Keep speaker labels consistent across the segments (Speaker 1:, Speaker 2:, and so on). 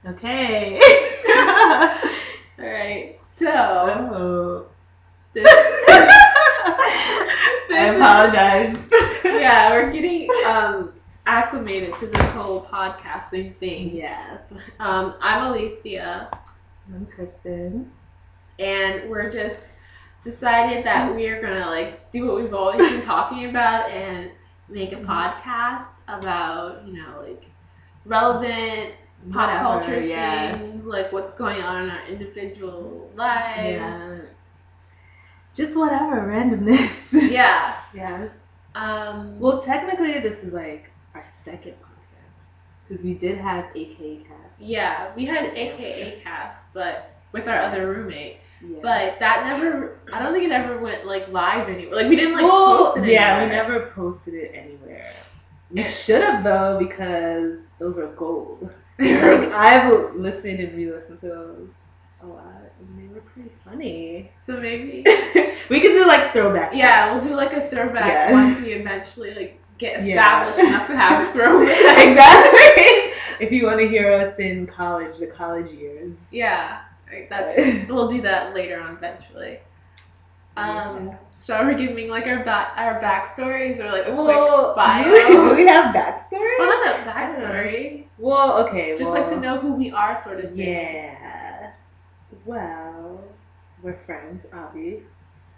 Speaker 1: Okay.
Speaker 2: Alright, so
Speaker 1: Oh.
Speaker 2: this
Speaker 1: I apologize.
Speaker 2: yeah, we're getting acclimated to this whole podcasting thing.
Speaker 1: Yeah.
Speaker 2: I'm Alicia,
Speaker 1: I'm Kristen.
Speaker 2: and we're just decided that we are gonna like do what we've always been talking about and make a podcast about like relevant pop culture things, like what's going on in our individual lives.
Speaker 1: Yeah. Just whatever, randomness.
Speaker 2: Yeah.
Speaker 1: Yeah.
Speaker 2: Well,
Speaker 1: technically, this is like our second podcast because we did have AKA Cast.
Speaker 2: Yeah, we had AKA Cast, but with our other roommate. Yeah. But that never, I don't think it ever went like live anywhere. Like we didn't like post it anywhere.
Speaker 1: Yeah, we never posted it anywhere. We should have though, because those are gold. Like I've listened and re-listened to those a lot, and they were pretty funny.
Speaker 2: So maybe
Speaker 1: we could do like throwback.
Speaker 2: Yeah, we'll do like a throwback once we eventually like get established enough to have throwback.
Speaker 1: Exactly. If you want to hear us in college, the college years.
Speaker 2: Yeah, we'll do that later on eventually. So are we giving like our backstories or like a quick bio?
Speaker 1: Do we have backstory?
Speaker 2: Well, not that backstory.
Speaker 1: Well, okay.
Speaker 2: Just like to know who we are, sort of thing.
Speaker 1: Yeah. Well, we're friends, Avi.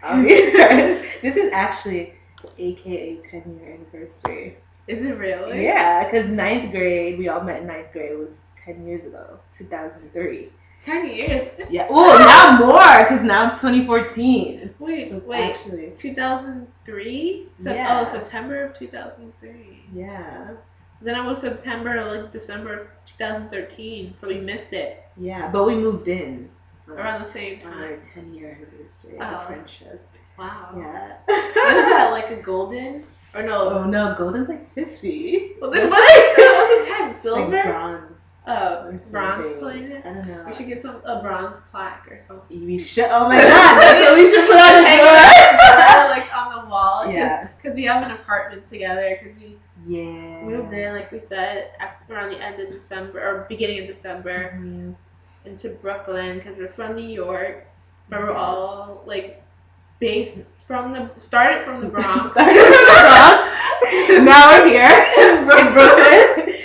Speaker 1: Friends. This is actually AKA 10-year anniversary.
Speaker 2: Is it really?
Speaker 1: Yeah, because 9th grade, we all met in 9th grade, was 10 years ago, 2003.
Speaker 2: 10 years?
Speaker 1: Yeah, well, now more, because now it's 2014.
Speaker 2: Wait, actually 2003?
Speaker 1: Yeah.
Speaker 2: Oh, September of 2003.
Speaker 1: Yeah.
Speaker 2: So then it was December of 2013, so we missed it.
Speaker 1: Yeah, but we moved in.
Speaker 2: Around the same time.
Speaker 1: On our 10-year anniversary of friendship.
Speaker 2: Wow.
Speaker 1: Yeah.
Speaker 2: Is that like a golden? Or no?
Speaker 1: Oh no, golden's like 50.
Speaker 2: Well, then what's a 10? Silver?
Speaker 1: Like bronze.
Speaker 2: Oh, bronze plated?
Speaker 1: I don't know.
Speaker 2: We should get a bronze plaque or something.
Speaker 1: We should. Oh my god, that's what we should put on the door.
Speaker 2: Like on the wall.
Speaker 1: Yeah.
Speaker 2: Because we have an apartment together. Because we moved in, like we said, around the end of December or beginning of December into Brooklyn because we're from New York. But we're all like started from the Bronx.
Speaker 1: Now we're here in Brooklyn.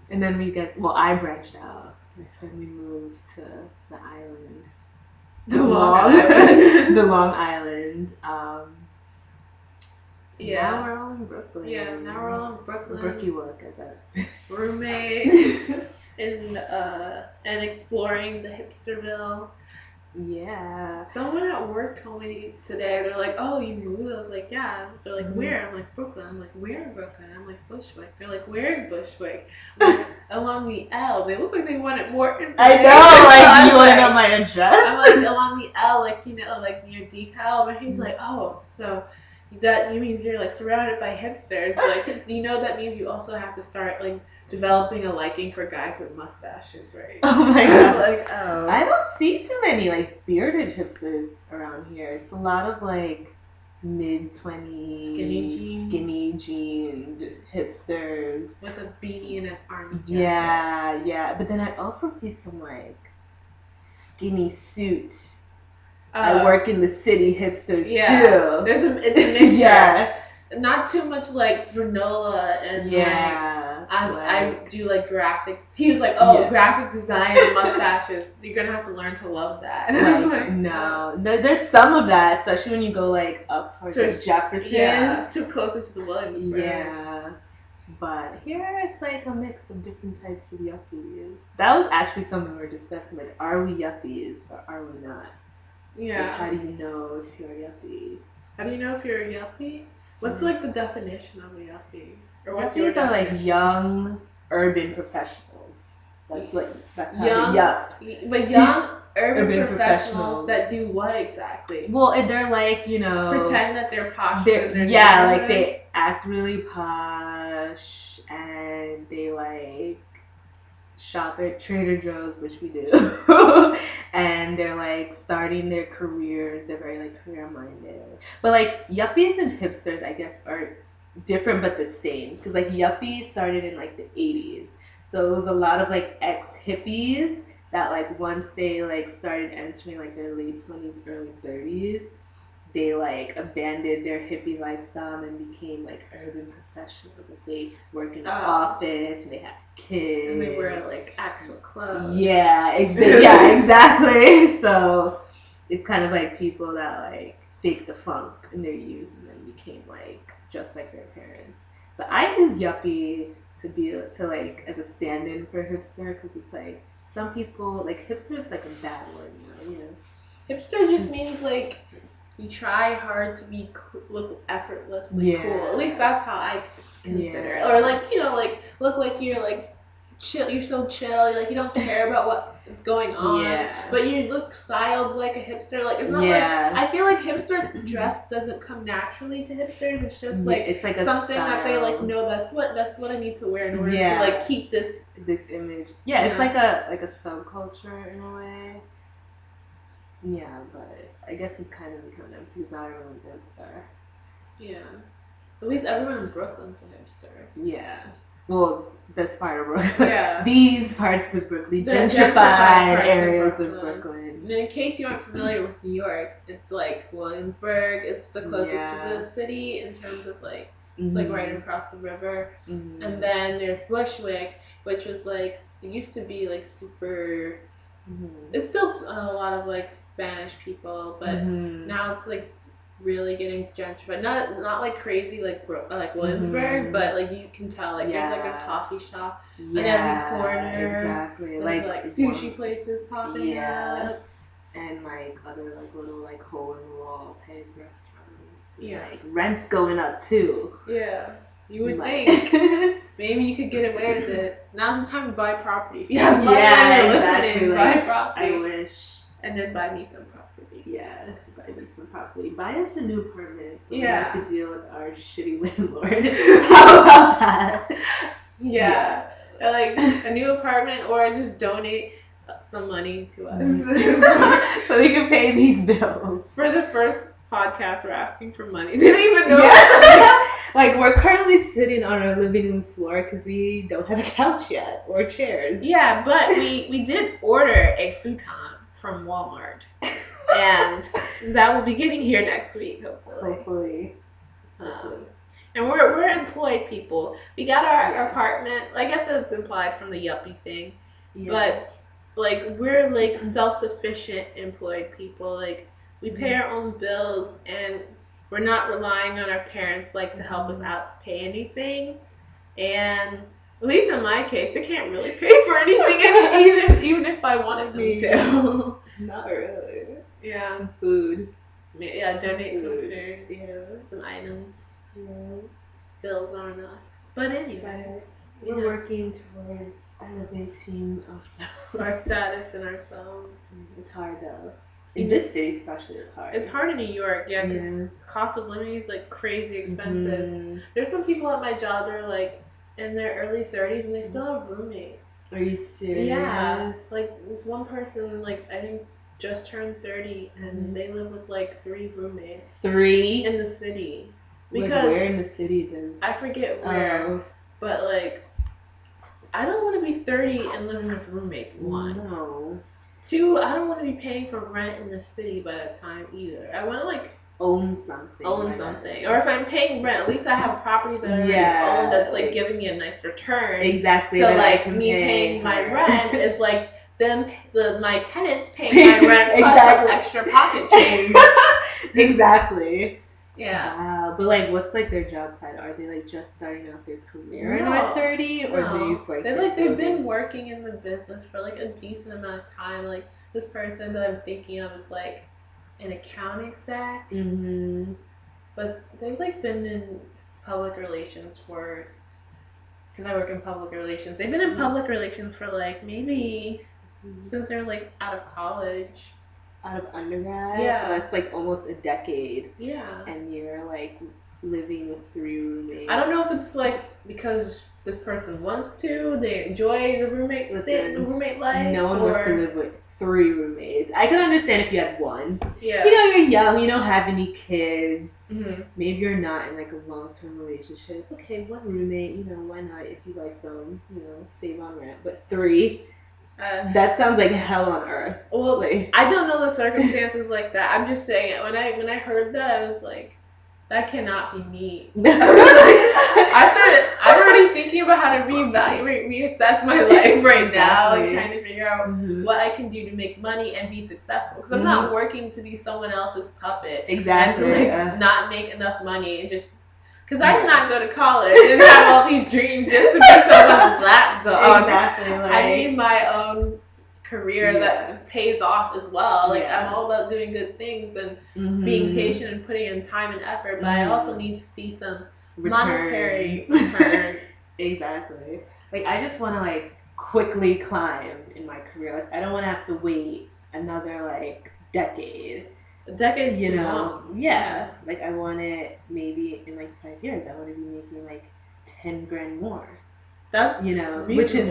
Speaker 1: And then I branched out. My family moved to the island. The Long Island. Now we're all in Brooklyn.
Speaker 2: Yeah, now we're all in Brooklyn.
Speaker 1: Brookie work, as I
Speaker 2: roommates and exploring the hipsterville.
Speaker 1: Yeah.
Speaker 2: Someone at work told me today, they're like, oh, you moved? I was like, yeah. They're like, where? I'm like, Brooklyn. I'm like, where in Brooklyn? I'm like, Bushwick. They're like, where in Bushwick? I'm like, along the L. They look like they wanted more information.
Speaker 1: I know, like, you want to know my address?
Speaker 2: I'm like, along the L, like, like near DeKalb. But he's like, oh, so that means you're like surrounded by hipsters. Like, that means you also have to start like developing a liking for guys with mustaches, right?
Speaker 1: Oh my god.
Speaker 2: Like, oh.
Speaker 1: I don't see too many like bearded hipsters around here. It's a lot of like mid-20s skinny jeaned hipsters
Speaker 2: with a beanie and an army jacket.
Speaker 1: Yeah. But then I also see some like skinny suit. I work in the city hipsters too.
Speaker 2: It's a mixture. Yeah. Not too much like granola and I do like graphics. He was like, graphic design and mustaches. You're gonna have to learn to love that. And I was like,
Speaker 1: no, there's some of that, especially when you go like up towards Jefferson.
Speaker 2: Yeah, too closer to the Williamsburg.
Speaker 1: Yeah, but here it's like a mix of different types of yuppies. That was actually something we were discussing. Like, are we yuppies or are we not?
Speaker 2: Yeah.
Speaker 1: Like, how do you know if you're a yuppie?
Speaker 2: How do you know if you're a yuppie? What's like the definition of a yuppie?
Speaker 1: Or what's Yuppies are like young urban professionals. That's how yup.
Speaker 2: But young urban professionals that do what exactly?
Speaker 1: Well, they're like,
Speaker 2: pretend that they're posh.
Speaker 1: They act really posh and they like shop at Trader Joe's, which we do. And they're like starting their careers. They're very like career minded. But like yuppies and hipsters, I guess, are different but the same, because like yuppies started in like the 80s. So it was a lot of like ex-hippies that like once they like started entering like their late 20s, early 30s, they like abandoned their hippie lifestyle and became like urban professionals. Like they work in an office and they have kids.
Speaker 2: And they wear like actual clothes.
Speaker 1: Yeah, yeah, exactly. So it's kind of like people that like faked the funk in their youth and then became like just like their parents. But I use yuppie to like as a stand-in for hipster because it's like some people like hipster is like a bad word now, you know.
Speaker 2: Hipster just means like you try hard to be look effortlessly cool. At least that's how I consider it. Or like, you know, like look like you're like chill. You're so chill. You're like you don't care about what is going on. But you look styled like a hipster. Like it's not like I feel like hipster dress doesn't come naturally to hipsters. It's just like it's like something that they like know that's what I need to wear in order to like keep this
Speaker 1: image. Yeah, it's like a subculture in a way. Yeah, but I guess it's kind of become empty because not everyone's a hipster.
Speaker 2: Yeah. At least everyone in Brooklyn's a hipster.
Speaker 1: Yeah. Well, this part of Brooklyn.
Speaker 2: Yeah.
Speaker 1: These parts of Brooklyn, gentrified areas of Brooklyn.
Speaker 2: And in case you aren't familiar with New York, it's like Williamsburg. It's the closest to the city in terms of like, it's like right across the river. Mm-hmm. And then there's Bushwick, which was like, it used to be like super... Mm-hmm. It's still a lot of like Spanish people, but now it's like really getting gentrified. Not like crazy like Williamsburg, but like you can tell like there's like a coffee shop on every corner.
Speaker 1: Exactly.
Speaker 2: Like sushi places popping up,
Speaker 1: and like other like little like hole in the wall type restaurants. Yeah. Like rent's going up too.
Speaker 2: Yeah. You would think maybe you could get away with it. Now's the time to buy property. If you have money and you're listening, buy property.
Speaker 1: I wish.
Speaker 2: And then buy me some property.
Speaker 1: Yeah, buy me some property. Buy us a new apartment so we have to deal with our shitty landlord. How about that?
Speaker 2: Yeah. Like a new apartment or just donate some money to us.
Speaker 1: So we can pay these bills.
Speaker 2: For the first podcast, we're asking for money. They didn't even know that.
Speaker 1: Like, we're currently sitting on our living room floor because we don't have a couch yet or chairs.
Speaker 2: Yeah, but we did order a futon from Walmart. And that will be getting here next week, hopefully. And we're employed people. We got our apartment. I guess it's implied from the yuppie thing. Yeah. But, like, we're, like, self-sufficient employed people. Like, we pay our own bills, and we're not relying on our parents like to help us out to pay anything. And at least in my case, they can't really pay for anything even if I wanted them to.
Speaker 1: Not really.
Speaker 2: Yeah.
Speaker 1: Some food.
Speaker 2: Yeah, donate some food. Yeah. Some items. Yeah. Bills on us. But anyways,
Speaker 1: we're working towards elevating
Speaker 2: our status and ourselves.
Speaker 1: It's hard though. In this city especially, it's hard.
Speaker 2: It's hard in New York, because the cost of living is like crazy expensive. Mm-hmm. There's some people at my job that are like in their early 30s and they still have roommates.
Speaker 1: Are you serious?
Speaker 2: Yeah. Like this one person, like I think just turned 30 and they live with like 3 roommates.
Speaker 1: 3?
Speaker 2: In the city.
Speaker 1: Because like where in the city does...
Speaker 2: I forget where. But like, I don't want to be 30 and living with roommates, 1.
Speaker 1: No.
Speaker 2: 2, I don't want to be paying for rent in the city by that time either. I want to like
Speaker 1: own something.
Speaker 2: Or if I'm paying rent, at least I have a property that I own that's like giving me a nice return.
Speaker 1: Exactly.
Speaker 2: So like me paying my rent is like my tenants paying my rent plus some extra pocket change.
Speaker 1: Exactly.
Speaker 2: Yeah.
Speaker 1: Wow. But like, what's like their job title? Are they like just starting out their career at 30, or
Speaker 2: they've been working in the business for like a decent amount of time? Like this person that I'm thinking of is like an account exec, but they've like been in public relations because I work in public relations. They've been in public relations for like maybe since they're like out of college.
Speaker 1: Out of undergrad, so that's like almost a decade.
Speaker 2: Yeah,
Speaker 1: and you're like living with 3 roommates.
Speaker 2: I don't know if it's like because this person wants to, they enjoy the roommate life.
Speaker 1: No one wants to live with 3 roommates. I can understand if you had one.
Speaker 2: Yeah.
Speaker 1: You know, you're young, you don't have any kids.
Speaker 2: Mm-hmm.
Speaker 1: Maybe you're not in like a long-term relationship. Okay, one roommate, you know, why not? If you like them, you know, save on rent. But 3, that sounds like hell on earth.
Speaker 2: Well,
Speaker 1: like,
Speaker 2: I don't know the circumstances like that. I'm just saying it. When I heard that, I was like, that cannot be me. I'm already thinking about how to reevaluate, reassess my life right now, like trying to figure out what I can do to make money and be successful. Because I'm not working to be someone else's puppet.
Speaker 1: Exactly.
Speaker 2: And to not make enough money and just. Because I did not go to college and have all these dreams just to be someone's lapdog.
Speaker 1: Exactly.
Speaker 2: I need my own career that pays off as well. Like I'm all about doing good things and being patient and putting in time and effort, but I also need to see some monetary return.
Speaker 1: Exactly. Like I just want to like quickly climb in my career. Like I don't want to have to wait another like decade.
Speaker 2: A decade,
Speaker 1: you know,
Speaker 2: long.
Speaker 1: Yeah. Like I want it maybe in like 5 years. I want to be making like 10 grand more.
Speaker 2: That's
Speaker 1: reasonable.
Speaker 2: which is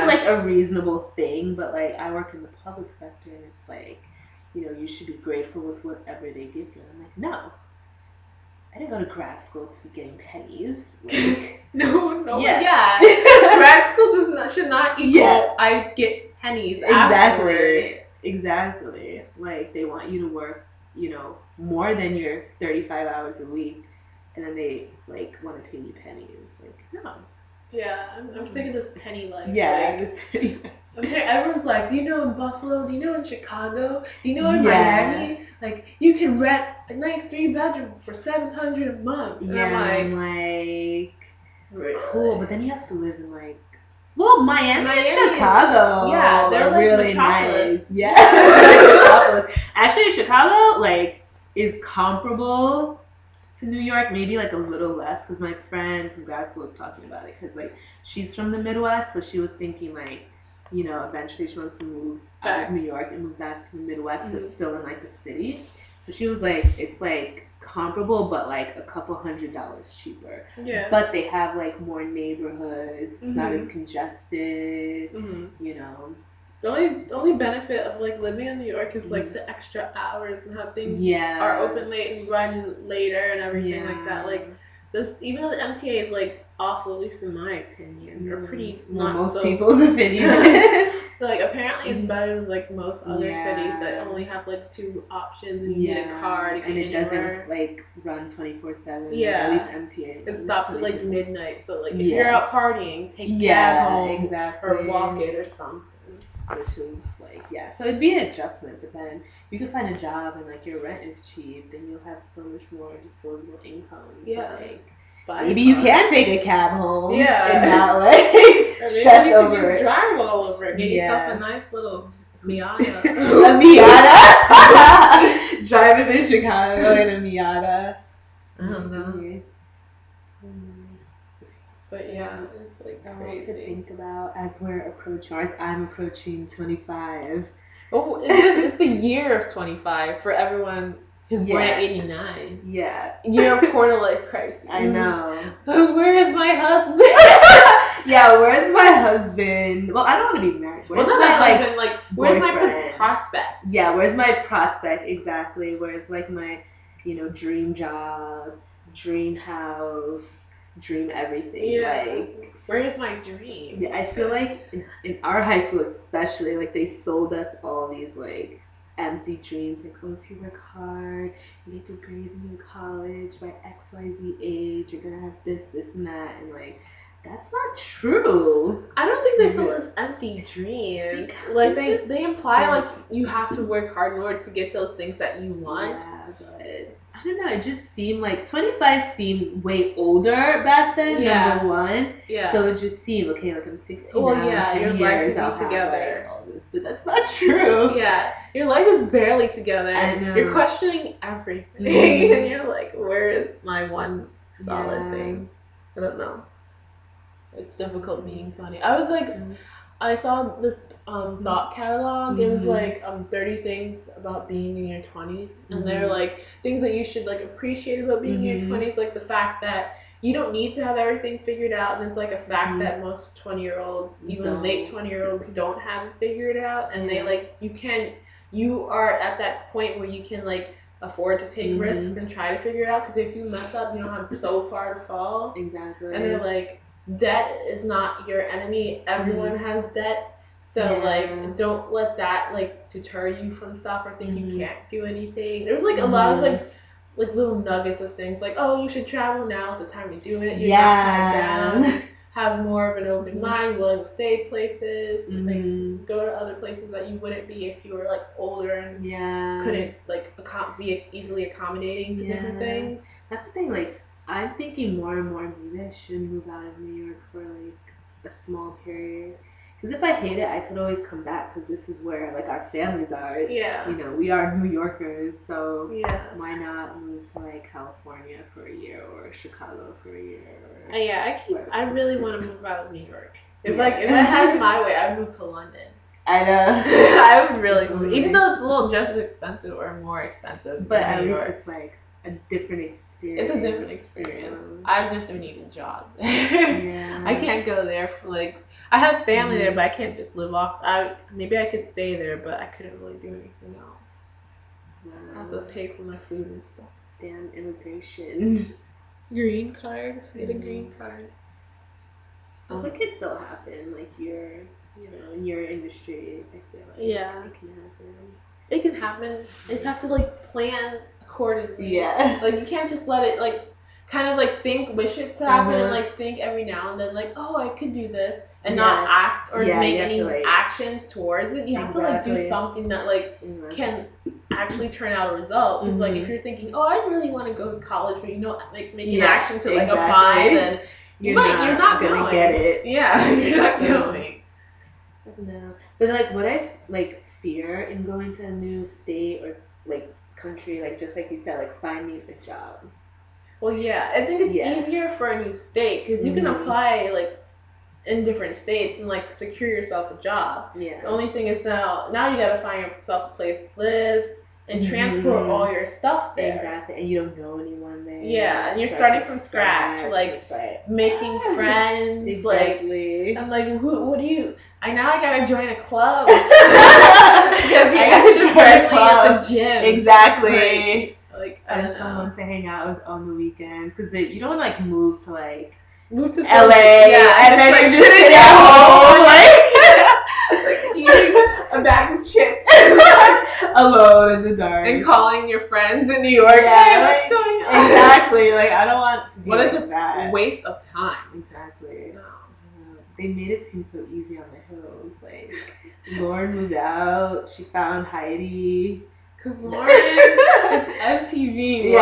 Speaker 1: like a reasonable thing. But like I work in the public sector, and it's like, you know, you should be grateful with whatever they give you. I'm like, no. I didn't go to grad school to be getting pennies. Like,
Speaker 2: no. Yeah. Grad school should not equal I get pennies.
Speaker 1: Exactly. Exactly. Like they want you to work, you know, more than your 35 hours a week, and then they like want to pay you pennies. Like no.
Speaker 2: Yeah, I'm sick of this penny life.
Speaker 1: Yeah, this penny life.
Speaker 2: Okay, everyone's like, do you know in Buffalo? Do you know in Chicago? Do you know in Miami? Like, you can rent a nice 3-bedroom for $700 a month. And I'm like,
Speaker 1: cool, but then you have to live in like, well, Miami and Chicago.
Speaker 2: Yeah, they're like
Speaker 1: really
Speaker 2: metropolis.
Speaker 1: Nice. Yeah, actually, Chicago like is comparable to New York, maybe like a little less, because my friend from grad school was talking about it, because like she's from the Midwest, so she was thinking like, you know, eventually she wants to move out of New York and move back to the Midwest, but still in like the city. So she was like, it's like comparable, but like a couple $100 cheaper.
Speaker 2: Yeah.
Speaker 1: But they have like more neighborhoods. It's not as congested. You know.
Speaker 2: The only benefit of like living in New York is like the extra hours and how things are open late and run later and everything like that. Like this, even though the MTA is like awful, at least in my opinion, or pretty
Speaker 1: most people's opinion.
Speaker 2: But like apparently it's better than like most other cities that only have like 2 options and you need a car to get
Speaker 1: and it
Speaker 2: anywhere.
Speaker 1: Doesn't like run 24/7.
Speaker 2: Yeah,
Speaker 1: at least MTA.
Speaker 2: It stops at like midnight. So like if you're out partying, take a cab home or walk it or something.
Speaker 1: Which is like so it'd be an adjustment, but then you can find a job and like your rent is cheap, then you'll have so much more disposable income. Like maybe you can take a cab home. And not like stress over
Speaker 2: just drive all over it. Get yourself a nice little Miata.
Speaker 1: A Miata. Driving in Chicago in a Miata.
Speaker 2: I don't know. But yeah, it's like crazy
Speaker 1: to think about as I'm approaching 25.
Speaker 2: Oh, it's the year of 25 for everyone who's born at 89.
Speaker 1: Yeah.
Speaker 2: Year of quarter life crisis.
Speaker 1: I know.
Speaker 2: Where is my husband?
Speaker 1: Where's my husband? Well, I don't want to be married. Where's
Speaker 2: where's my prospect?
Speaker 1: Yeah, where's my prospect? Exactly. Where's like my, you know, dream job, dream house, dream everything. Like,
Speaker 2: where is my dream?
Speaker 1: Yeah, I feel like in our high school especially, like they sold us all these like empty dreams. Like, oh, if you work hard, you get good grades in your college by XYZ age, you're gonna have this, and that, and like that's not true.
Speaker 2: I don't think they sold us empty dreams. Like they imply like you have to work hard in order to get those things that you want.
Speaker 1: Yeah, but I don't know, it just seemed like 25 seemed way older back then, number one. Yeah. So it just seemed, okay, like I'm 16 now, 10
Speaker 2: your
Speaker 1: years,
Speaker 2: life
Speaker 1: I'll
Speaker 2: is together.
Speaker 1: Have, like, all this, but that's not true.
Speaker 2: Yeah, your life is barely together.
Speaker 1: I know.
Speaker 2: You're questioning everything, and you're like, where is my one solid thing? I don't know. It's difficult being 20. I was like, I saw this thought catalog. It was like 30 things about being in your 20s, and they're like things that you should like appreciate about being in your 20s, like the fact that you don't need to have everything figured out. And it's like a fact that most 20-year-olds, even late 20-year-olds, don't have it figured out. And they like, you are at that point where you can like afford to take risks and try to figure it out. Because if you mess up, you don't have so far to fall.
Speaker 1: Exactly.
Speaker 2: And they're like, debt is not your enemy. Everyone has debt. So like, don't let that like deter you from stuff or think you can't do anything. There's like a lot of like little nuggets of things like, oh, you should travel, now's the time to do it. You're not tied down. Have more of an open mind, willing to stay places, like go to other places that you wouldn't be if you were like older and couldn't like be easily accommodating to different things.
Speaker 1: That's the thing. Like, I'm thinking more and more maybe I should move out of New York for like a small period. Because if I hate it, I could always come back because this is where like our families are.
Speaker 2: Yeah.
Speaker 1: You know, we are New Yorkers, so why not move to like California for a year or Chicago for a year?
Speaker 2: I really want to move out of New York. If I had my way, I'd move to London.
Speaker 1: I know.
Speaker 2: I would really move, even though it's a little just as expensive or more expensive.
Speaker 1: But at least it's like a different experience.
Speaker 2: It's a different experience. I just don't need a job there. I can't go there for like. I have family there, but I can't just live off. Maybe I could stay there, but I couldn't really do anything else. I have to pay for my food and stuff.
Speaker 1: Damn immigration.
Speaker 2: Green card. Get a green card.
Speaker 1: It could still happen. Like in your industry, I feel like it can happen.
Speaker 2: It can happen. You just have to like plan accordingly.
Speaker 1: Yeah.
Speaker 2: Like you can't just let it like kind of like wish it to happen and like think every now and then like, oh, I could do this. And not act or make any actions towards it. You have to like do something that like can actually turn out a result. Because like if you're thinking, oh, I really want to go to college, but like make an action to like apply, then you're not gonna get it. Yeah, you're not going.
Speaker 1: I don't know. But like what I like fear in going to a new state or like country, like just like you said, like finding a job.
Speaker 2: Well, yeah, I think it's easier for a new state because you can apply like in different states and like secure yourself a job. Yeah. The only thing is now you gotta find yourself a place to live and transport all your stuff there.
Speaker 1: Exactly, and you don't know anyone there.
Speaker 2: Yeah, and you're starting from scratch, like making friends.
Speaker 1: Exactly.
Speaker 2: Like I'm like, what do you? I gotta join a club.
Speaker 1: I gotta join a club
Speaker 2: at the gym.
Speaker 1: Exactly.
Speaker 2: Like
Speaker 1: and someone to hang out with on the weekends because you don't like move to like.
Speaker 2: Move to
Speaker 1: LA, and then you're just sitting at home,
Speaker 2: like eating a bag of chips
Speaker 1: alone in the dark,
Speaker 2: and calling your friends in New York. Hey, what's going on?
Speaker 1: Exactly. Like I don't want to be
Speaker 2: what a waste of time.
Speaker 1: Exactly. They made it seem so easy on the hills. Like Lauren moved out. She found Heidi.
Speaker 2: Because Lauren is MTV,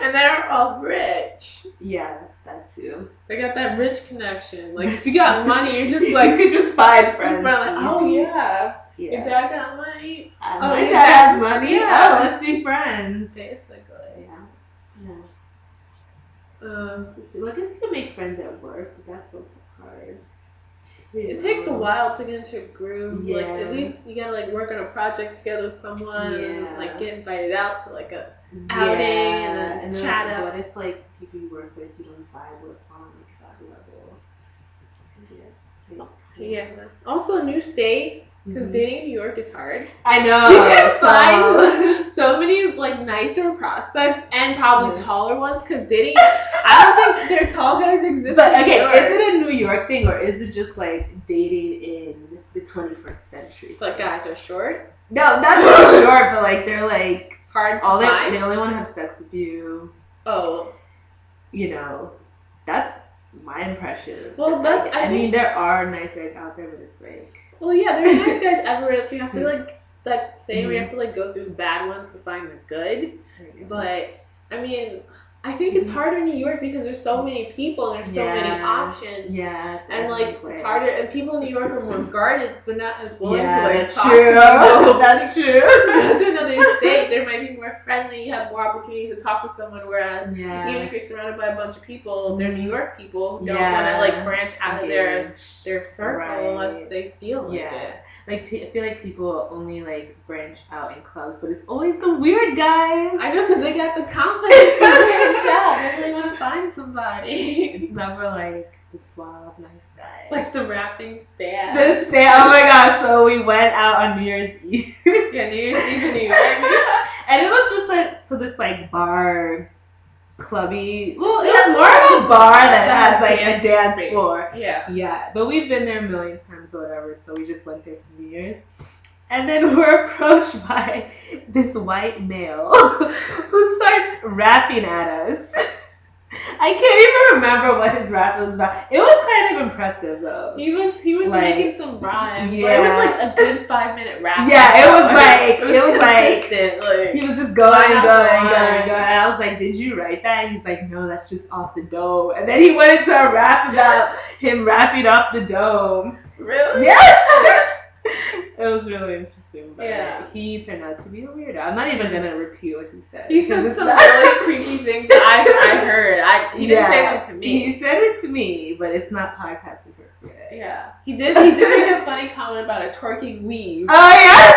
Speaker 2: and they're all rich.
Speaker 1: Yeah, that too.
Speaker 2: They got that rich connection. Like, if you got money, you're just like...
Speaker 1: you could just find friends.
Speaker 2: Like, oh, yeah. Your dad got money.
Speaker 1: My dad has money. Yeah. Oh, let's be friends.
Speaker 2: Basically.
Speaker 1: Yeah. Well, I guess you can make friends at work, but that's also hard.
Speaker 2: It takes a while to get into a groove. Like at least you gotta like work on a project together with someone and like get invited out to like a outing and then chat up.
Speaker 1: What if like people you work with you don't vibe with on like that level?
Speaker 2: Yeah. Also a new state. Because dating in New York is hard.
Speaker 1: I know.
Speaker 2: You can find so many like nicer prospects and probably taller ones. Because dating, I don't think their tall guys exist.
Speaker 1: But
Speaker 2: in New York.
Speaker 1: Is it a New York thing or is it just like dating in the 21st century?
Speaker 2: Like guys are short.
Speaker 1: No, not just short, but like they're like
Speaker 2: hard to find.
Speaker 1: They only want to have sex with you.
Speaker 2: Oh,
Speaker 1: that's my impression.
Speaker 2: Well,
Speaker 1: I mean, there are nice guys out there, but it's like.
Speaker 2: Well, yeah, there's nice guys everywhere. You have to like that saying where you have to like go through the bad ones to find the good. But I mean, I think it's harder in New York because there's so many people and there's so many options.
Speaker 1: Yes.
Speaker 2: And like harder, and people in New York are more guarded, so they're not as willing to like
Speaker 1: that's
Speaker 2: talk
Speaker 1: true.
Speaker 2: to people.
Speaker 1: That's true.
Speaker 2: You go to another state, there might be more friendly. You have more opportunities to talk to someone. Whereas even if you're surrounded by a bunch of people, they're New York people who don't want to like branch out of their circle unless they feel like it.
Speaker 1: Like I feel like people only like branch out in clubs, but it's always the weird guys.
Speaker 2: I know because they got the confidence. Good job. I really want to find somebody.
Speaker 1: It's never like the suave, nice guy.
Speaker 2: Like the rapping stand.
Speaker 1: Oh my god! So we went out on New Year's Eve.
Speaker 2: Yeah, New Year's Eve in New York.
Speaker 1: And it was just like to this like bar, clubby. Well, it was more of a bar that has like a dance floor.
Speaker 2: Yeah.
Speaker 1: Yeah, but we've been there a million times or whatever. So we just went there for New Year's. And then we're approached by this white male who starts rapping at us. I can't even remember what his rap was about. It was kind of impressive though.
Speaker 2: He was
Speaker 1: like,
Speaker 2: making some rhymes.
Speaker 1: Yeah.
Speaker 2: It was like a good 5-minute rap.
Speaker 1: Yeah, it was
Speaker 2: consistent. Like
Speaker 1: he was just going. And I was like, "Did you write that?" And he's like, "No, that's just off the dome." And then he went into a rap about him rapping off the dome.
Speaker 2: Really?
Speaker 1: Yeah. It was really interesting, but
Speaker 2: yeah.
Speaker 1: He turned out to be a weirdo. I'm not even gonna repeat what he said.
Speaker 2: He said some really creepy things that I heard. He didn't say them to me.
Speaker 1: He said it to me, but it's not podcast appropriate.
Speaker 2: Yeah, he did make a funny comment about a twerking weave.
Speaker 1: Oh yeah,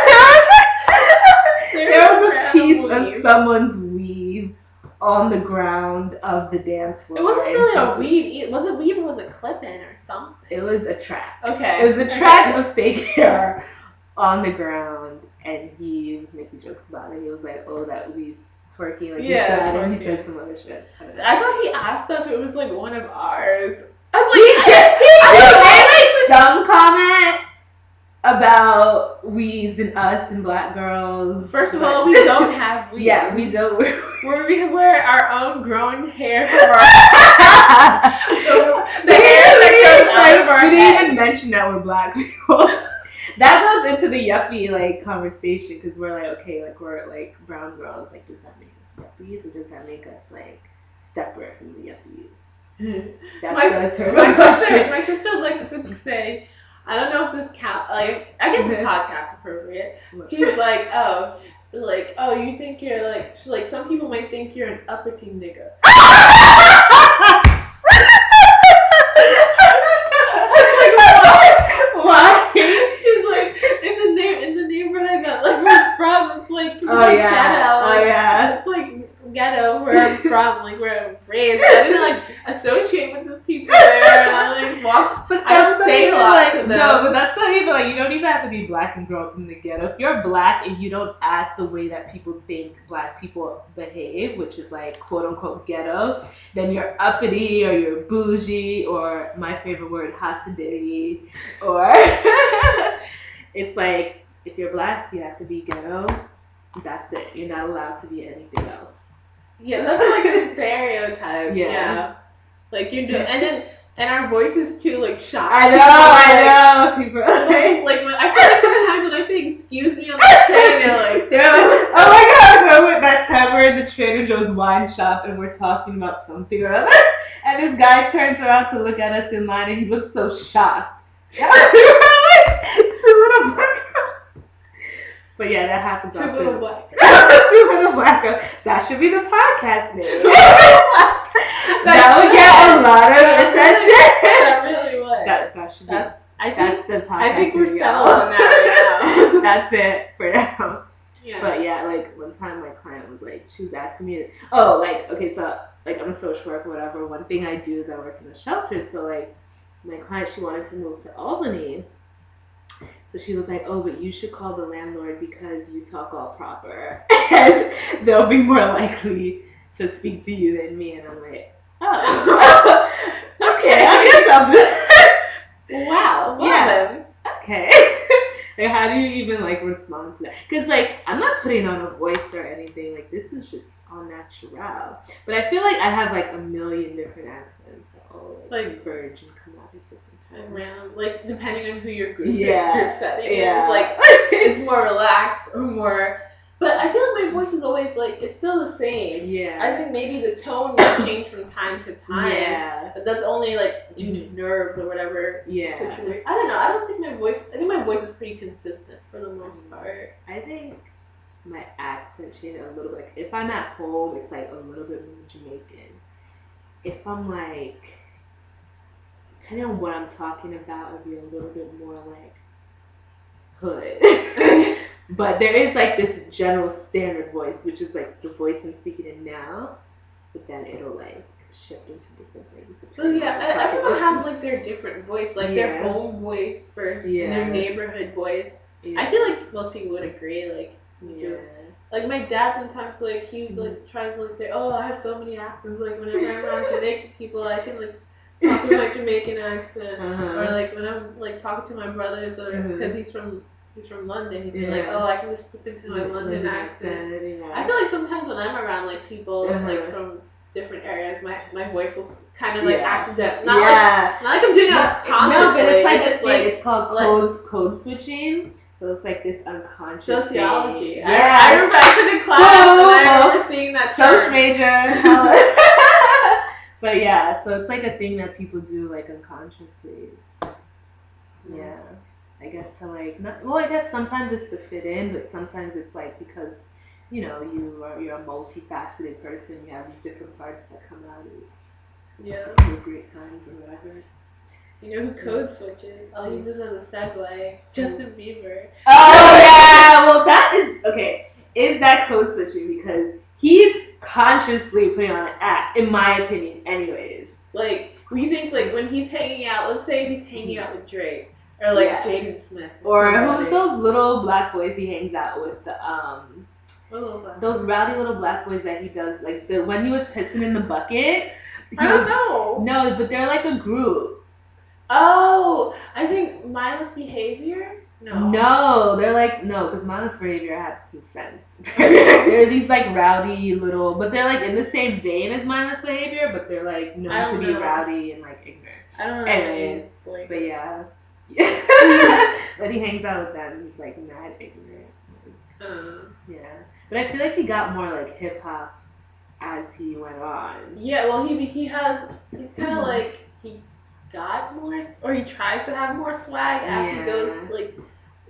Speaker 1: there was a piece of someone's weave on the ground of the dance floor.
Speaker 2: It wasn't really a weave. Was it weave or was it clip-in or something?
Speaker 1: It was a track.
Speaker 2: Okay.
Speaker 1: It was a track of fake hair on the ground, and he was making jokes about it. He was like, "Oh, that weave's twerking," like he said, and he said some other shit.
Speaker 2: I thought he asked if it was like one of ours. I was
Speaker 1: like, he made some comment about weaves and us and black girls.
Speaker 2: First of all, we don't have weaves.
Speaker 1: Yeah, we don't.
Speaker 2: We wear our own grown hair from our the hair that comes out of our head.
Speaker 1: We didn't even mention that we're black people. That goes into the yuppie like conversation because we're like, okay, like we're like brown girls. Like, does that make us yuppies or does that make us like separate from the yuppies? That's the turn.
Speaker 2: My sister likes to say, I don't know if this count. Like, I guess it's podcast appropriate. She's like, oh, you think you're like, she's like, some people might think you're an uppity nigga. Why? She's like, in the neighborhood that like we're from, it's like ghetto. It's like ghetto where I'm from, like where I'm raised. I didn't like associate with these people there, and I like walk. I don't say a lot to them.
Speaker 1: No, but that's not even like you don't even have to be black and grow up in the ghetto. If you're black and you don't act the way that people think black people behave, which is like quote unquote ghetto, then you're uppity or you're bougie or my favorite word, hystyet, or it's like if you're black, you have to be ghetto. That's it. You're not allowed to be anything else.
Speaker 2: Yeah, that's like a stereotype. Yeah. Like you're doing, and our voices too, like shock.
Speaker 1: I know. People
Speaker 2: like when, I feel like sometimes when I say excuse me on the train, they're like,
Speaker 1: oh my god, that time we're in the Trader Joe's wine shop and we're talking about something or other, and this guy turns around to look at us in line and he looks so shocked. Two little black girls. But yeah, that happens often.
Speaker 2: Two little black girls.
Speaker 1: Two little black girls. That should be the podcast name. That would get a lot of attention.
Speaker 2: That really would.
Speaker 1: That should be. That's the podcast.
Speaker 2: I think we're settled on that right now.
Speaker 1: That's it for now.
Speaker 2: Yeah.
Speaker 1: But yeah, like one time my client was like, she was asking me, oh, like, okay, so like I'm a social worker or whatever. One thing I do is I work in a shelter. So like my client, she wanted to move to Albany. So she was like, oh, but you should call the landlord because you talk all proper. And they'll be more likely to speak to you than me. And I'm like, oh, okay, I guess I'll do that.
Speaker 2: Wow.
Speaker 1: Yeah. Okay. Like, how do you even like respond to that? Because like I'm not putting on a voice or anything. Like this is just all natural. But I feel like I have like a million different accents that all like converge and come out at different times.
Speaker 2: Random, like depending on who your group setting
Speaker 1: is,
Speaker 2: like it's more relaxed or more. But I feel like my voice is always like it's still the same.
Speaker 1: Yeah.
Speaker 2: I think maybe the tone will change from time to time.
Speaker 1: Yeah.
Speaker 2: But that's only like due to nerves or whatever.
Speaker 1: Yeah.
Speaker 2: Situation. I don't know. I don't think my voice. I think my voice is pretty consistent for the most part.
Speaker 1: I think my accent changes a little bit. Like, if I'm at home, it's like a little bit more Jamaican. If I'm like, depending on what I'm talking about, it'll be a little bit more like hood. But there is like this general standard voice, which is like the voice I'm speaking in now. but then it'll like shift into different things.
Speaker 2: Well, yeah, everyone has like their different voice, like their home voice versus their neighborhood voice. I feel like most people would agree, like like my dad sometimes like he like tries to like say, oh, I have so many accents, like whenever I'm around Jamaican people I can like talk with my Jamaican accent, or like when I'm like talking to my brothers, or because he's from London, he'd be like, oh, I can just slip into my London accent. I feel like sometimes when I'm around like people like from different areas, my voice will kind of like accident. Not like I'm doing it consciously.
Speaker 1: No, but it's like just like it's called code switching. So it's like this unconscious
Speaker 2: sociology.
Speaker 1: Thing. Yeah,
Speaker 2: I remember I took a class and I remember seeing that
Speaker 1: Social major. But yeah, so it's like a thing that people do like unconsciously. Yeah, I guess to like I guess sometimes it's to fit in, but sometimes it's like because you're a multifaceted person. You have these different parts that come out at appropriate times and whatever.
Speaker 2: You know who code switches? I'll use this as a segue. Justin Bieber.
Speaker 1: Oh yeah, well that is okay. Is that code switching because he's consciously putting on an act, in my opinion, anyways.
Speaker 2: Like we think like when he's hanging out, let's say he's hanging out with Drake or like Jaden Smith,
Speaker 1: or who's those little black boys he hangs out with? Those rowdy little black boys that he does like when he was pissing in the bucket.
Speaker 2: I don't know.
Speaker 1: No, but they're like a group.
Speaker 2: Oh, I think mindless behavior.
Speaker 1: No, they're like because mindless behavior has some sense. They're these like rowdy little, but they're like in the same vein as mindless behavior, but they're like known to be rowdy and like ignorant.
Speaker 2: I don't know.
Speaker 1: Anyways, but yeah, but he hangs out with them. He's like mad ignorant. Yeah, but I feel like he got more like hip hop as he went on.
Speaker 2: Yeah, well, he's kind of like he got more, or he tries to have more swag as he goes like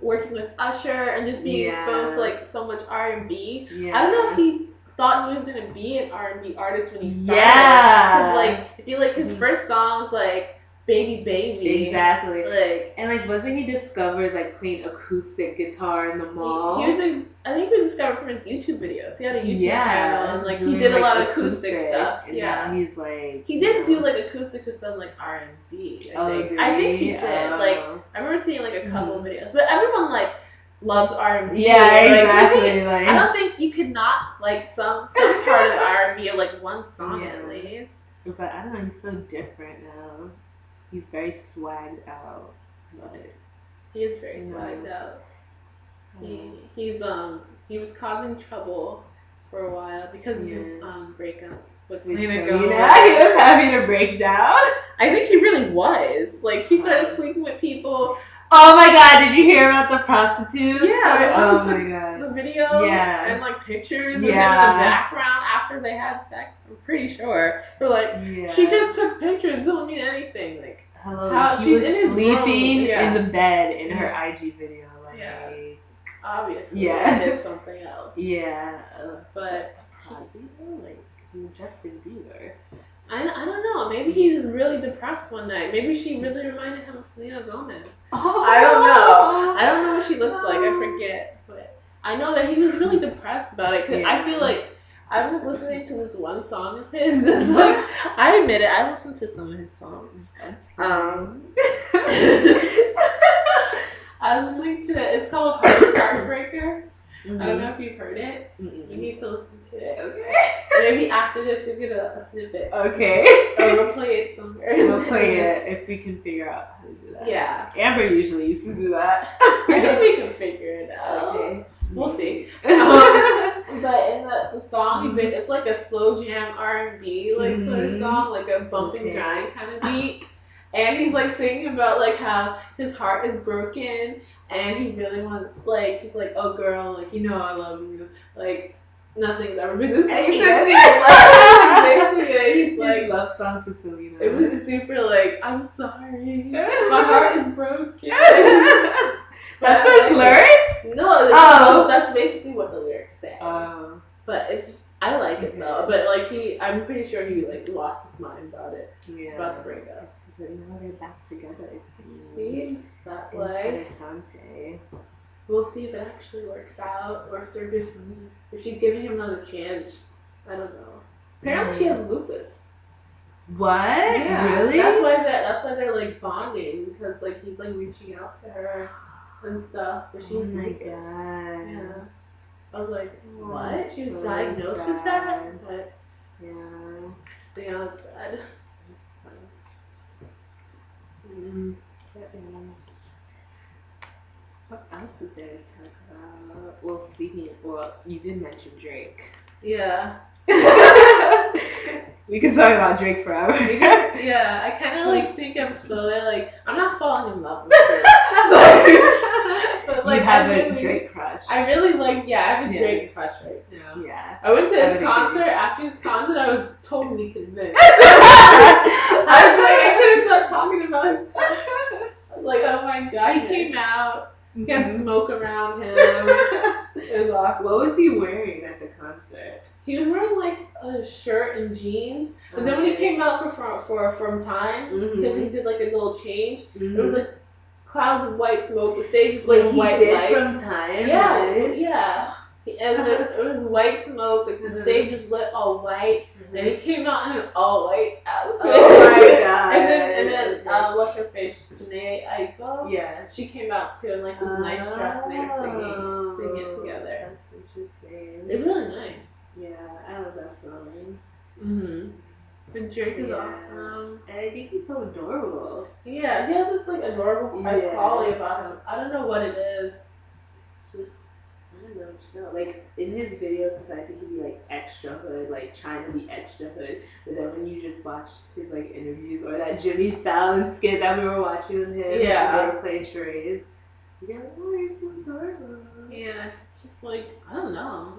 Speaker 2: working with Usher and just being exposed to like so much R&B. I don't know if he thought he was gonna be an R&B artist when he started. Because like if you like his first songs like Baby Baby.
Speaker 1: Exactly.
Speaker 2: Like
Speaker 1: and like wasn't he discovered like playing acoustic guitar in the mall?
Speaker 2: I think he was discovered from his YouTube videos. He had a YouTube channel and like he did a lot of acoustic stuff.
Speaker 1: And now he's like
Speaker 2: he did do like acoustic to some like R&B. I think he did. Like I remember seeing like a couple of videos, but everyone like loves R&B.
Speaker 1: Yeah, exactly.
Speaker 2: I don't think you could not like some part of R&B or like one song at least.
Speaker 1: But I don't know. He's so different now. He's very swagged out. Love it.
Speaker 2: He is very swagged out. He was causing trouble for a while because of his breakup with Selena Gomez.
Speaker 1: He was having to break down.
Speaker 2: I think he really was. Like he started sleeping with people.
Speaker 1: Oh my god! Did you hear about the prostitute?
Speaker 2: Yeah.
Speaker 1: Oh my god.
Speaker 2: The video.
Speaker 1: Yeah.
Speaker 2: And like pictures of him in the background after they had sex. I'm pretty sure. But like she just took pictures. Don't mean anything. Like.
Speaker 1: Hello, he was sleeping in the bed in her IG video. Like,
Speaker 2: obviously, he did something else.
Speaker 1: Yeah,
Speaker 2: but
Speaker 1: like Justin Bieber.
Speaker 2: I don't know. Maybe he was really depressed one night. Maybe she really reminded him of Selena Gomez. I don't know. I don't know what she looks like. I forget. But I know that he was really depressed about it because I feel like. I've been listening to this one song of his. Like, I admit it, I listened to some of his songs. I was listening to it. It's called Heartbreaker. Mm-hmm. I don't know if you've heard it. Mm-hmm. You need to listen to it. Okay. Maybe after this you'll get a snippet.
Speaker 1: Okay.
Speaker 2: Or we'll play it somewhere.
Speaker 1: We'll play it if we can figure out how to do that.
Speaker 2: Yeah.
Speaker 1: Amber usually used to do that.
Speaker 2: I think we can figure it out.
Speaker 1: Okay.
Speaker 2: We'll see. But in the song, it's like a slow jam R&B like sort of song, like a bump and grind kind of beat. And he's like singing about like how his heart is broken and he really wants he's like, oh girl, like I love you, like nothing's ever been the same since he's like
Speaker 1: love song to Selena.
Speaker 2: It was super like, I'm sorry, my heart is broken.
Speaker 1: That's like lyrics?
Speaker 2: No, that's basically what the lyrics say. But I like it though. But like I'm pretty sure he like lost his mind about it. Yeah. About the breakup.
Speaker 1: But now they're back together. It
Speaker 2: seems that way. We'll see if it actually works out, or if they're just if she's giving him another chance. I don't know. Apparently she has lupus.
Speaker 1: What?
Speaker 2: Yeah,
Speaker 1: Really?
Speaker 2: that's why they're like bonding, because like he's like reaching out to her and stuff. But she has lupus.
Speaker 1: God.
Speaker 2: Yeah. I was like, what?
Speaker 1: That's
Speaker 2: She was
Speaker 1: so
Speaker 2: diagnosed with
Speaker 1: sad.
Speaker 2: that? But
Speaker 1: Yeah.
Speaker 2: that's sad.
Speaker 1: What else is there to talk about? Well, you did mention Drake.
Speaker 2: Yeah.
Speaker 1: We can talk about Drake forever.
Speaker 2: Yeah, I kind of like think I'm slowly like, I'm not falling in love with Drake. but like,
Speaker 1: you have a Drake crush.
Speaker 2: I really like, I have a Drake crush right now.
Speaker 1: Yeah.
Speaker 2: I went to his concert. After his concert, I was totally convinced. I was like, I couldn't stop talking about him. I was like, oh my god, he came out. He had smoke around him. It was awesome.
Speaker 1: What was he wearing at the concert?
Speaker 2: He was wearing like a shirt and jeans. And then when he came out from Time, because he did like a little change, it was like clouds of white smoke. The stage was like white light.
Speaker 1: From Time?
Speaker 2: Yeah, right? Yeah. And it was white smoke. Like the stage was lit all white. And he came out in an all white outfit.
Speaker 1: Oh my god!
Speaker 2: and then what's her face? Janae Aiko.
Speaker 1: Yeah.
Speaker 2: She came out too in like this nice dress, and they were singing it together.
Speaker 1: That's interesting.
Speaker 2: It's really nice.
Speaker 1: Yeah, I love that song.
Speaker 2: And Drake is awesome.
Speaker 1: And I think he's so adorable.
Speaker 2: Yeah, he has this like adorable quality about him. I don't know what it is.
Speaker 1: It's just, I don't know, like in his videos, sometimes he can be like extra hood, like trying to be extra hood. But then when you just watch his like interviews or that Jimmy Fallon skit that we were watching with him, they were playing charades. You're like, oh, he's so adorable.
Speaker 2: Yeah, it's just like, I don't know.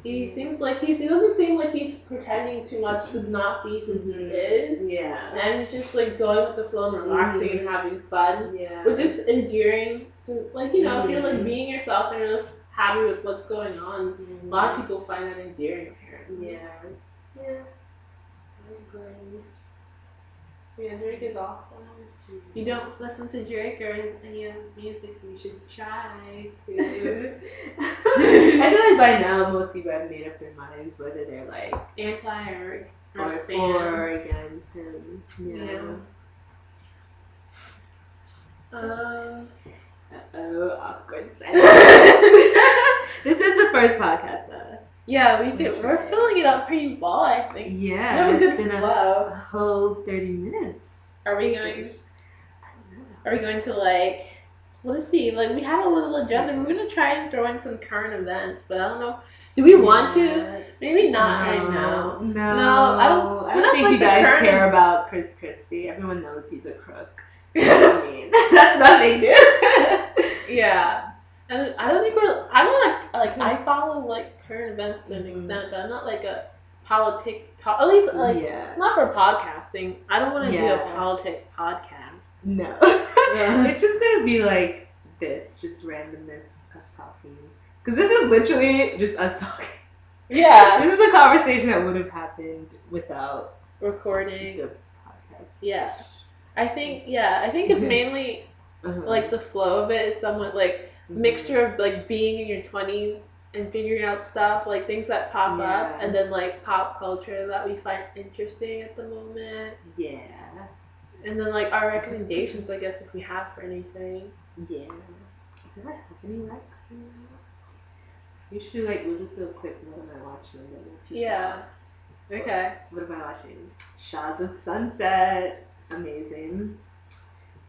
Speaker 2: He seems like he doesn't seem like he's pretending too much to not be who he is.
Speaker 1: Yeah.
Speaker 2: And he's just like going with the flow and relaxing and having fun.
Speaker 1: Yeah.
Speaker 2: But just endearing to, like, you know, if you're like being yourself and you're just happy with what's going on, a lot of people find that endearing, apparently.
Speaker 1: Yeah. Yeah. I agree.
Speaker 2: Yeah, Drake is awesome. If you don't listen to Drake or any of his music, you should try to.
Speaker 1: I feel like by now most people have made up their minds whether they're like
Speaker 2: anti or
Speaker 1: against him. Yeah. Awkward silence. This is the first podcast though.
Speaker 2: Yeah, we're filling it up pretty well, I think.
Speaker 1: Yeah.
Speaker 2: We have a good
Speaker 1: been
Speaker 2: flow.
Speaker 1: A whole 30 minutes.
Speaker 2: Are we going to like, let's see, like we have a little agenda. We're going to try and throw in some current events, but I don't know. Do we want to? Maybe not right now.
Speaker 1: No, I don't think you guys care about Chris Christie. Everyone knows he's a crook. I mean, that's nothing new.
Speaker 2: Yeah. And I don't think I'm not like I follow like current events to an extent, but I'm not like a at least like not for podcasting. I don't want to do a politic podcast.
Speaker 1: No. It's just gonna be like this, just randomness, us talking. Because this is literally just us talking.
Speaker 2: Yeah.
Speaker 1: This is a conversation that would have happened without
Speaker 2: recording
Speaker 1: the podcast.
Speaker 2: Yeah. I think it's mainly like the flow of it is somewhat like mixture of like being in your 20s and figuring out stuff, like things that pop up, and then like pop culture that we find interesting at the moment.
Speaker 1: Yeah.
Speaker 2: And then like our recommendations, I guess, if we have for anything.
Speaker 1: Yeah. Do I have any recs? You should do we'll just do a quick what am I watching and then we'll
Speaker 2: Okay.
Speaker 1: What am I watching? Shaws of Sunset. Amazing.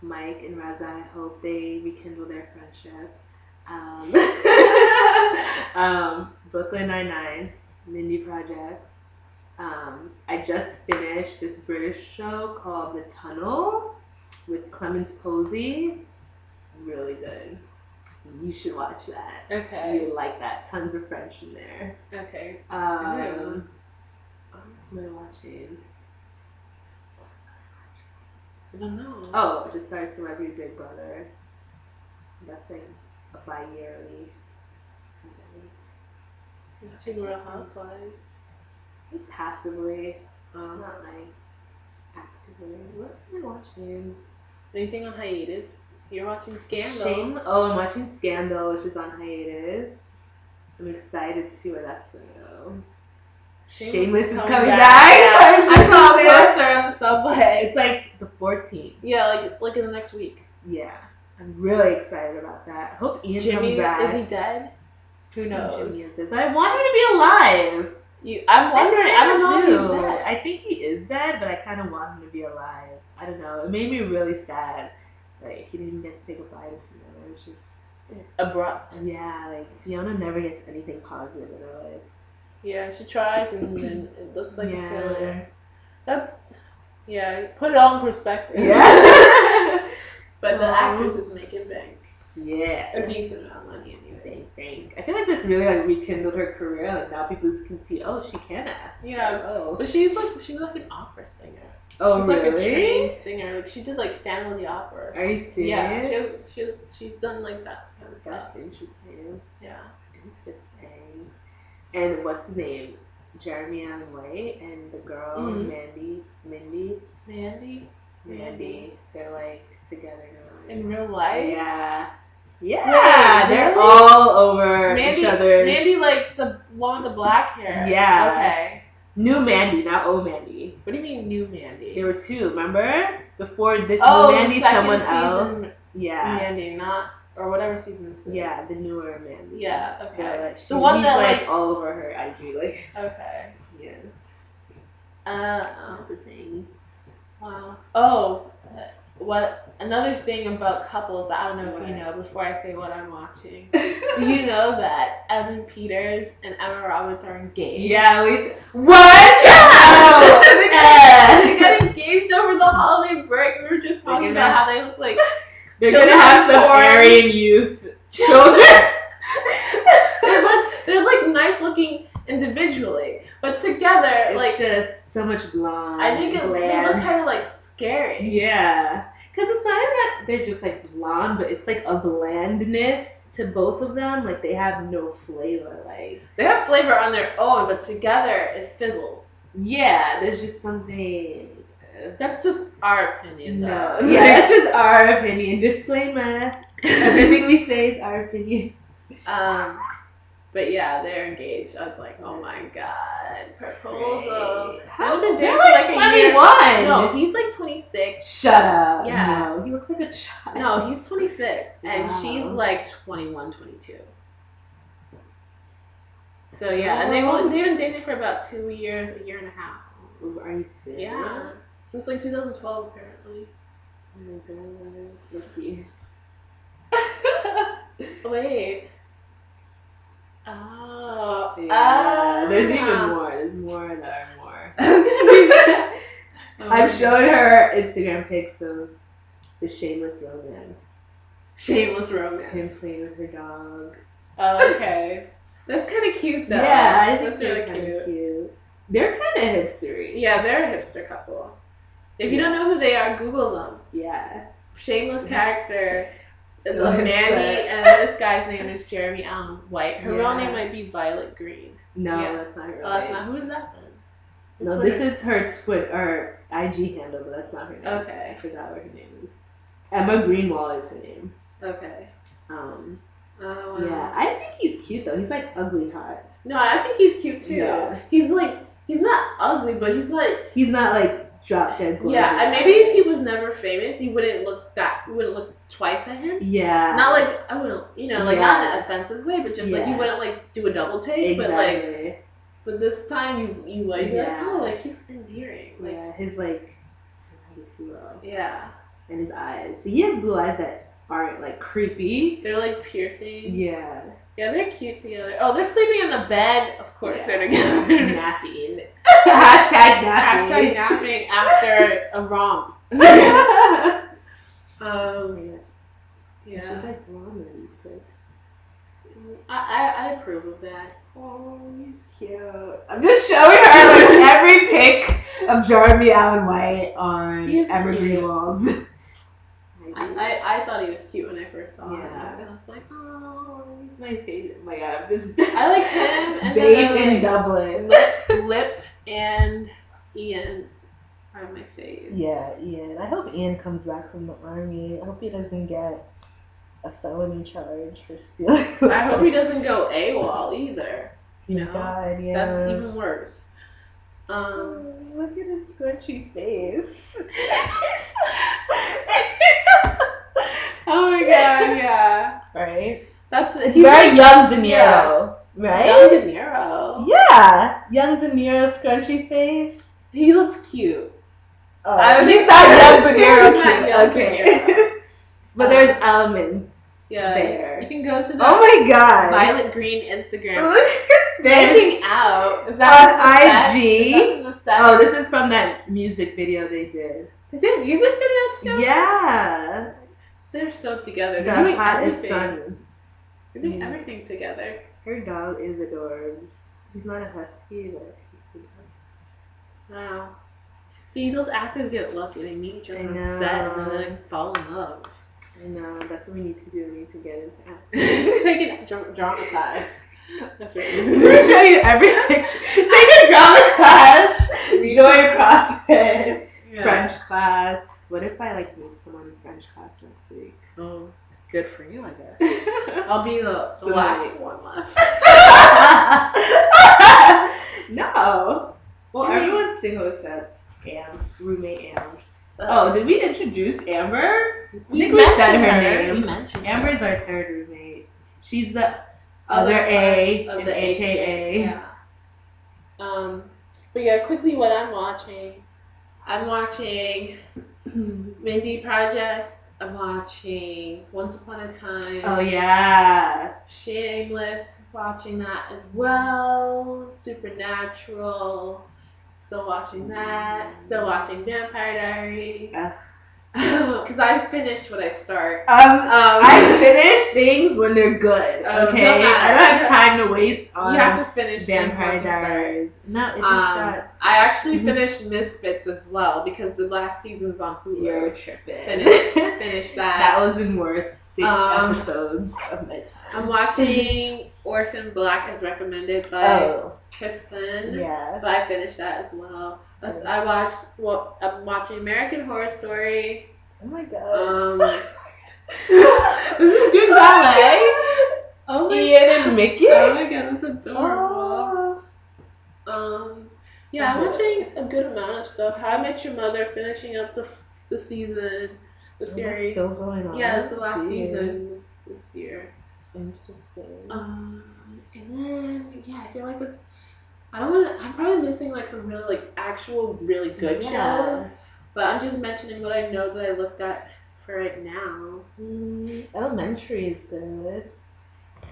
Speaker 1: Mike and Raza, I hope they rekindle their friendship. Brooklyn Nine-Nine, Mindy Project. I just finished this British show called The Tunnel with Clemens Posey. Really good. You should watch that.
Speaker 2: Okay.
Speaker 1: You would like that. Tons of French in there.
Speaker 2: Okay.
Speaker 1: What else am I watching?
Speaker 2: I don't know.
Speaker 1: Oh, I just started Celebrity Big Brother. That's like a bi-yearly.
Speaker 2: Watching Real Housewives.
Speaker 1: Passively. Not like actively. What's I watching?
Speaker 2: Anything on hiatus? You're watching Scandal.
Speaker 1: I'm watching Scandal, which is on hiatus. I'm excited to see where that's gonna go. Shameless is coming back.
Speaker 2: Yeah. I saw a poster on the subway.
Speaker 1: It's like the 14th.
Speaker 2: Yeah, like in the next week.
Speaker 1: Yeah. I'm really excited about that. I hope Ian
Speaker 2: Jimmy,
Speaker 1: comes back.
Speaker 2: is he dead? Who knows?
Speaker 1: Jimmy is dead. But I want him to be alive.
Speaker 2: I'm wondering. I don't know if he's dead.
Speaker 1: I think he is dead, but I kind of want him to be alive. I don't know. It made me really sad. Like, he didn't get to say goodbye to Fiona. It was just
Speaker 2: abrupt.
Speaker 1: Yeah, like Fiona never gets anything positive in her life.
Speaker 2: Yeah, she tries and then it looks like a failure. Put it all in perspective.
Speaker 1: Yeah.
Speaker 2: But the actress is making bank.
Speaker 1: Yeah.
Speaker 2: A decent amount of money anyways.
Speaker 1: I feel like this really like rekindled her career. Like now people can see, oh, she can act.
Speaker 2: Yeah.
Speaker 1: Like, oh.
Speaker 2: But she's like an opera singer.
Speaker 1: Oh,
Speaker 2: she's
Speaker 1: really?
Speaker 2: Like a trained singer. Like she did like Phantom of the Opera.
Speaker 1: Are you serious?
Speaker 2: Yeah. She's done like that kind of stuff.
Speaker 1: That's interesting.
Speaker 2: Yeah.
Speaker 1: Interesting. And what's his name? Jeremy Allen White and the girl Mandy. They're like together now.
Speaker 2: In real life?
Speaker 1: Yeah. Yeah. Wait, they're all over each other's.
Speaker 2: Mandy, like the one with the black hair.
Speaker 1: Yeah.
Speaker 2: Okay.
Speaker 1: New Mandy, not old Mandy.
Speaker 2: What do you mean new Mandy?
Speaker 1: There were two, remember? Before this new Mandy, someone else.
Speaker 2: Yeah. Mandy, not or whatever season this is.
Speaker 1: Yeah, the newer Mandy.
Speaker 2: Yeah, okay.
Speaker 1: Like,
Speaker 2: the one that
Speaker 1: like all over her IG, like.
Speaker 2: Okay.
Speaker 1: Yeah.
Speaker 2: That's
Speaker 1: a thing.
Speaker 2: Wow. Oh, what another thing about couples that I don't know if you know before I say what I'm watching. Do you know that Evan Peters and Emma Roberts are engaged?
Speaker 1: Yeah, what?
Speaker 2: Yeah! They got engaged over the holiday break. We were just talking about how they look like
Speaker 1: they're gonna have some Aryan youth children.
Speaker 2: they're like nice looking individually, but together
Speaker 1: it's
Speaker 2: like
Speaker 1: just so much blonde.
Speaker 2: I think they look kind of like scary.
Speaker 1: Yeah, because it's not even that they're just like blonde, but it's like a blandness to both of them. Like they have no flavor. Like
Speaker 2: they have flavor on their own, but together it fizzles.
Speaker 1: Yeah, there's just something.
Speaker 2: That's just our opinion, though.
Speaker 1: No. Yeah, that's just our opinion. Disclaimer. Everything we say is our opinion.
Speaker 2: But yeah, they're engaged. I was like, oh my god, proposal.
Speaker 1: How been dating for like 21?
Speaker 2: No, he's like 26.
Speaker 1: Shut up.
Speaker 2: Yeah.
Speaker 1: No, he looks like a child.
Speaker 2: No, he's 26, and she's like 21, 22. So yeah, and they've been dating for about 2 years, a year and a half.
Speaker 1: Are you serious?
Speaker 2: Yeah. Since like 2012, apparently.
Speaker 1: Oh my god, lucky.
Speaker 2: Wait. Oh.
Speaker 1: Yeah. There's even more. There's more that are more. I'm showing her Instagram pics of the shameless romance.
Speaker 2: Shameless romance.
Speaker 1: Him playing with her dog.
Speaker 2: Oh, okay. That's kind of cute, though.
Speaker 1: Yeah, I think
Speaker 2: that's
Speaker 1: they're
Speaker 2: really
Speaker 1: cute. They're kind of hipstery.
Speaker 2: Yeah, they're a hipster couple. If you don't know who they are, Google them.
Speaker 1: Yeah.
Speaker 2: Shameless character is
Speaker 1: So
Speaker 2: a Mandy, and this guy's name is Jeremy Allen White. Her real name might be Violet Green.
Speaker 1: No, that's not her real
Speaker 2: name.
Speaker 1: That's not.
Speaker 2: Who is that then?
Speaker 1: No, this is her Twitter or IG handle, but that's not her name.
Speaker 2: Okay.
Speaker 1: I forgot what her name is. Emma Greenwald is her name.
Speaker 2: Okay.
Speaker 1: Yeah, I think he's cute though. He's like ugly hot.
Speaker 2: No, I think he's cute too. Yeah. He's not ugly, but he's not like
Speaker 1: drop dead gorgeous.
Speaker 2: Yeah, and maybe if he was never famous, you wouldn't look twice at him.
Speaker 1: Yeah.
Speaker 2: Not like I wouldn't, like not in an offensive way, but just like you wouldn't like do a double take.
Speaker 1: Exactly.
Speaker 2: But this time you like oh, like she's endearing. Like,
Speaker 1: yeah, his like snaggy feel.
Speaker 2: Yeah.
Speaker 1: And his eyes. So he has blue eyes that aren't like creepy.
Speaker 2: They're like piercing.
Speaker 1: Yeah.
Speaker 2: Yeah, they're cute together. Oh, they're sleeping in the bed. Of course they're together.
Speaker 1: Napping. Hashtag napping.
Speaker 2: Hashtag napping after a romp. Yeah.
Speaker 1: She's like blonde in these pics.
Speaker 2: I approve of that.
Speaker 1: Oh, he's cute. I'm just showing her like every pic of Jeremy Allen White on Emma Greenwald's.
Speaker 2: I thought he was cute when I first saw him.
Speaker 1: Yeah.
Speaker 2: I was like, oh,
Speaker 1: he's my favorite. Oh my god, I'm just
Speaker 2: I like him and
Speaker 1: Babe in Dublin.
Speaker 2: Lip and Ian are my faves.
Speaker 1: Yeah, Ian. I hope Ian comes back from the army. I hope he doesn't get a felony charge for stealing.
Speaker 2: I hope he doesn't go AWOL either. You know?
Speaker 1: God, yeah.
Speaker 2: That's even worse.
Speaker 1: Look at his scrunchy face.
Speaker 2: Oh my god, yeah.
Speaker 1: Right?
Speaker 2: It's
Speaker 1: very young De Niro, right?
Speaker 2: Young De Niro.
Speaker 1: Yeah, young De Niro scrunchy face.
Speaker 2: He looks cute.
Speaker 1: He's not young De Niro
Speaker 2: He's not
Speaker 1: cute.
Speaker 2: young De
Speaker 1: Okay.
Speaker 2: Niro.
Speaker 1: But there's elements
Speaker 2: there. You can go to the
Speaker 1: Oh my god.
Speaker 2: Violet Green Instagram.
Speaker 1: Look at this.
Speaker 2: Hanging out. Is that
Speaker 1: on IG?
Speaker 2: Is that the set?
Speaker 1: Oh, this is from that music video they did.
Speaker 2: They did music videos together?
Speaker 1: Yeah.
Speaker 2: They're so together.
Speaker 1: The
Speaker 2: They're doing
Speaker 1: hottest
Speaker 2: everything.
Speaker 1: son.
Speaker 2: They're doing everything together.
Speaker 1: Her dog is adorable. He's not a husky, but he's a dog.
Speaker 2: Wow. See, those actors get lucky. They meet each other on set and then they fall in love.
Speaker 1: I know. That's what we need to do. We need to get into acting.
Speaker 2: They can dramatize. That's right.
Speaker 1: I'm gonna show you every picture. Take a drama class. Join CrossFit.
Speaker 2: Yeah.
Speaker 1: French class. What if I like meet someone in French class next week?
Speaker 2: Oh, good for you, I guess. I'll be the last one left.
Speaker 1: No. Well, everyone's single except roommate Am. Oh, did we introduce Amber? I think we said her name.
Speaker 2: We mentioned
Speaker 1: Amber's our third roommate. She's the other A of the AKA.
Speaker 2: Yeah. But yeah, quickly what I'm watching. I'm watching Mindy Project. I'm watching Once Upon a Time.
Speaker 1: Oh yeah.
Speaker 2: Shameless. Watching that as well. Supernatural. Still watching that. Still watching Vampire Diaries. Because I finished what I start.
Speaker 1: I finish things when they're good. Okay, I don't have time to waste on.
Speaker 2: You have to finish
Speaker 1: Vampire Diaries. No, it just got.
Speaker 2: I actually finished Misfits as well because the last season's on Hulu.
Speaker 1: You're tripping.
Speaker 2: Finished that.
Speaker 1: That wasn't worth 6 episodes of my time.
Speaker 2: I'm watching Orphan Black as recommended by Kristen.
Speaker 1: Yeah.
Speaker 2: But I finished that as well. I'm watching American Horror Story.
Speaker 1: Oh my god.
Speaker 2: This is doing ballet. Oh my
Speaker 1: Ian and Mickey.
Speaker 2: Oh my god, that's adorable. Yeah, I'm watching a good amount of stuff. How I Met Your Mother, finishing up the season, the series.
Speaker 1: That's still going on.
Speaker 2: Yeah, it's the last season this year.
Speaker 1: Interesting.
Speaker 2: And then I feel like I'm probably missing like some really like actual really good shows, but I'm just mentioning what I know that I looked at for right now.
Speaker 1: Elementary is good.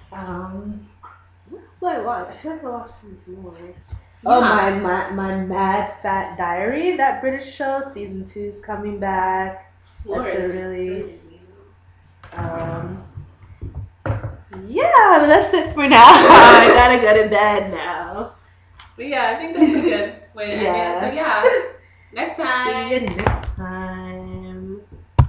Speaker 1: What else did I watch? I feel like I watched some more. Yeah. Oh, my Mad Fat Diary, that British show, season 2 is coming back. That's a really yeah, but that's it for now. I gotta go to bed now.
Speaker 2: But yeah, I think that's a good way to end it. So yeah, next time.
Speaker 1: See you next